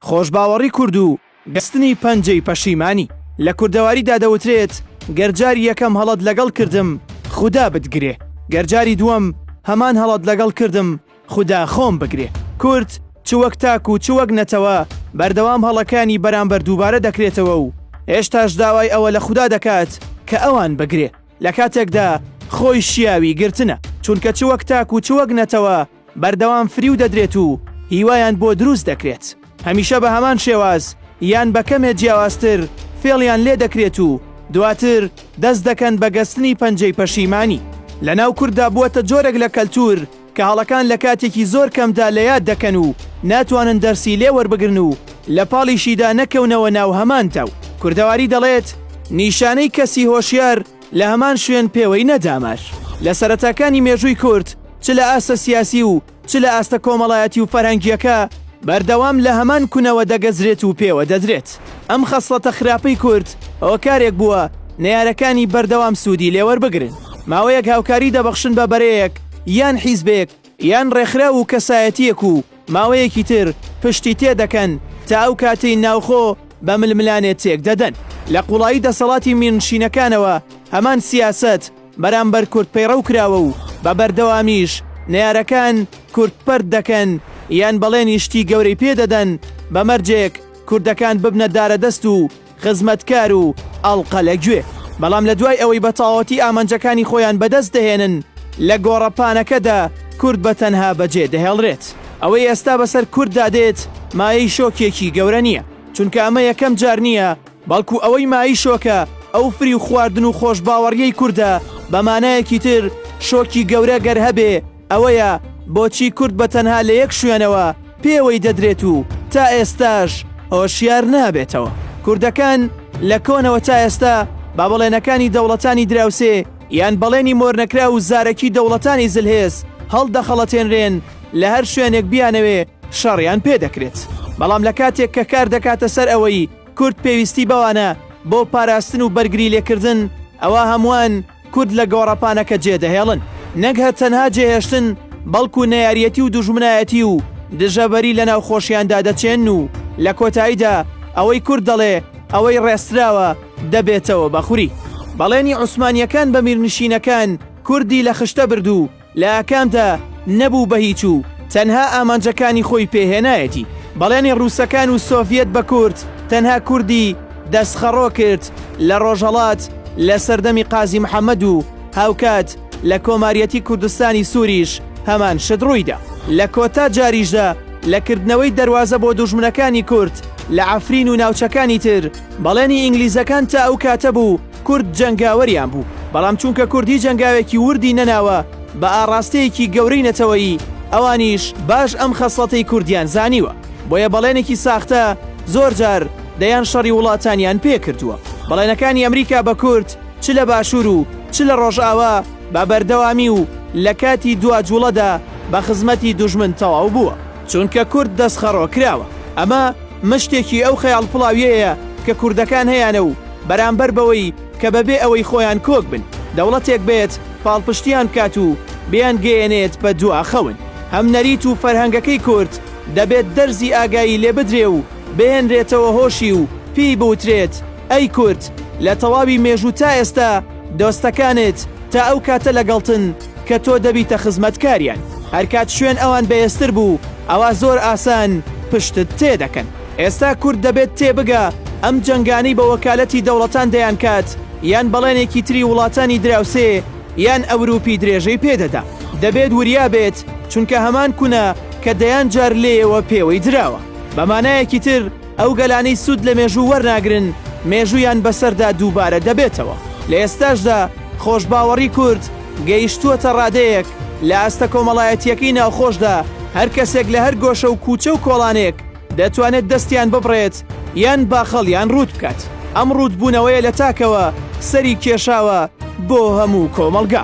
خۆشباوەڕی کورد و گەستنی پەنجەی پەشیمانی. لە کوردەواریدا دەوترێت گەرجاری یەکەم هەڵەت لەگەڵ کردم خودا بتگرێ، گەرجاری دووەم هەمان هەڵەت لەگەڵ کردم خودا خۆم بگرێ. کورد چوەک تاک و چوەک نەتەوە بەردەوام هەڵەکانی بەرامبەر دووبارە دەکرێتەوە و هێشتاش داوای ئەوە لە خودا دەکات کە ئەوان بگرێ لە کاتێکدا خۆی شیاوی گرتنە، چونکە چوەک تاک و چوەک نەتەوە بەردەوام فریو دەدرێت و هیوایان بۆ دروست دەکرێت. هەمیشە بە هەمان شێواز یان بەکەمێ جیاوازتر فێڵیان لێ دەکرێت و دواتر دەست دەکەن بە گەستنی پەنجەی پەشیمانی. لە ناو کووردا بووەتە جۆرێک لە کەلتور کە هەڵەکان لە کاتێکی زۆر کەمدا لە یاد دەکەن و ناتوانن دەرسی لێ وەربگرن و لە پاڵیشیدا نەکەونەوە ناو هەمان تاو. کوردەواری دەڵێت نیشانەی کەسی هۆشیار لە هەمان شوێن پێوەی نەدامار. لە سەرەتاکانی مێژووی کورد چ لە ئاستە سیاسی و چ لە ئاستە کۆمەڵایەتی و فەرهەنگیەکە بەردەوام لە هەمان کونەوە دەگەزرێت و پێوە دەدرێت. ئەم خەسڵەتە خراپەی کورد ئەوە کارێک بووە نەیارەکانی بەردەوام سوودی لێوەربگرن. ماوەیەک هاوکاری دەبەخشن بە بەرەیەک یان حیزبێک یان ڕێکخرا و کەسایەتیەک و ماوەیەکی تر پشتی تێدەکەن تا ئەو کاتەی ناوخۆ بە ململانێت تێک دەدەن. لە قوڵایی دەسەڵاتی میرنشینەکانەوە هەمان سیاست بەرامبەر کورد پەیڕەو کراوە و بە بەردەوامیش نەیارەکان کورد دەکەن یان بەڵێنی شتی گەورەی پێدەدەن بە مەرجێک کوردەکان ببنە دارە دەست و خزمەتکار و ئەڵقە لە گوێ. بەڵام لە دوای ئەوەی بە تەواوەتی ئامانجەکانی خۆیان بەدەست دەهێنن لە گۆڕەپانەکەدا کورد بە تەنها بەجێ دەهێڵرێت. ئەوەی ئێستا بەسەر کورددا دێت مایەی شۆکێکی گەورە نییە، چونکە ئەمە یەکەم جار نییە، بەڵکو ئەوەی مایی شۆکە ئەو فری و خواردن و خۆشباوەڕیەی کووردە بەمانایەکی تر شۆکی گەورە گەر هەبێ ئەوەیە بۆچی کورد بە تەنها لە یەک شوێنەوە پێوەی دەدرێت و تا ئێستاش هۆشیار نابێتەوە. کوردەکان لە کۆنەوە تا ئێستا با بەڵێنەکانی دەوڵەتانی دراوسێ یان بەڵێنی مۆرنەکرا و زارەکی دەوڵەتانی زلهێز هەڵدەخەڵەتێنرێن لە هەر شوێنێک بیانەوێ شەڕیان پێدەکرێت. بەڵام لە کاتێک کە کار دەکاتە سەر ئەوەی کورد پێویستی بەوانە بۆ پاراستن و بەرگری لێکردن، ئەوە هەمووان کورد لە گۆڕەپانەکە جێدەهێڵن، نەک هەر تەنها جێهێشتن بەڵکو نەیاریەتی و دوژمنایەتی و دژەبەری لە ناو خۆشیاندا دەچێن و لە کۆتاییدا ئەوەی کورد دەڵێ ئەوەی ڕێستراوە دەبێتەوە بەخوری. بەڵێنی عوسمانیەکان بە میرنشینەکان کوردی لە خشتە بردو لە ئاکامدا نەبوو بە هیچ و تەنها ئامانجەکانی خۆی پێهێنایەتی. بەڵێنی ڕووسەکان و سۆڤیەت بە کورد تەنها کوردی دەستخەڕۆ کرد لە ڕۆژهەڵات لە سەردەمی قازی محەممەد و هاوکات لە کۆماریەتی کوردستانی سووریش هەمان شت ڕوویدا. لە کۆتا جاریشدا لەکردنەوەی دەواازە بۆ دوژمنەکانی کورد لە عەفرین و ناوچەکانی تر بەڵێنی ئینگلیزەکان تا ئەو کاتە بوو کورد جەنگاوەریان بوو، بەڵام چونکە کوردی جەنگاوێکی وردی نەناوە بە ئاڕاستەیەکی گەورەی نەتەوەیی ئەوانیش باش ئەم خەسڵەتەی کوردیان زانیوە، بۆیە بەڵێنێکی ساختە زۆر جار دەیان شەڕی وڵاتانیان پێ کردووە. بەڵێنەکانی ئەمریکا بە کورد چ لە باشوور و چ لە ڕۆژئاوا بە بەردەوامی و لە کاتی دوجوڵەدا بە خزمەتی دوژمن تەواو بووە، چونکە کورد دەستخەڕۆ کراوە. ئەمە مشتێکی ئەو خەیاڵ پڵاویەیە کە کوردەکان هەیەە و بەرامبەر بەوەی کە بەبێ ئەوەی خۆیان کۆک بن دەوڵەتێک بێت پاڵپشتیان کات و بیان گەیەنێت بە دواخەون. هەم نەریت و فەرهەنگەکەی کورد دەبێت دەرزی ئاگایی لێ بدرێ و بهێنرێتەوە هۆشی و پێی بوترێت ئەی کورد لە تەواوی مێژوو تا ئێستا دۆستەکانت تا ئەو کاتە لەگەڵتن کە تۆ دەبیتە خزمەتکاریان. هەرکات شوێن ئەوان بەێستر بوو ئەوە زۆر ئاسان پشتت تێدەکەن. ئێستا کورد دەبێت تێبگە ئەم جەنگانەی بە وەکالەتی دەوڵەتان دەیان کات یان بەڵێنێکی تری وڵاتانی دراوسێ یان ئەوروپی درێژەی پێدەدا. دەبێت وریا بێت چونکە هەمان کوونە کە دەیان جار لێەوە پێوەی دراوە. بەمانایەکی تر ئەو گەلانەی سوود لە مێژوو وەرناگرن مێژویان بەسەردا دووبارە دەبێتەوە. لە ئێستاشدا خۆشباوەڕی کورد گەیشتووەتە ڕادەیەک لە ئاستە کۆمەڵایەتیەکەی ناوخۆشدا هەر کەسێک لە هەر گۆشە و کوچە و کۆڵانێک دەتوانێت دەستیان ببڕێت یان باخەڵ یان ڕوود بکات. ئەم ڕوودبوونەوەیە لە تاکەوە سەری کێشاوە بۆ هەموو کۆمەڵگا.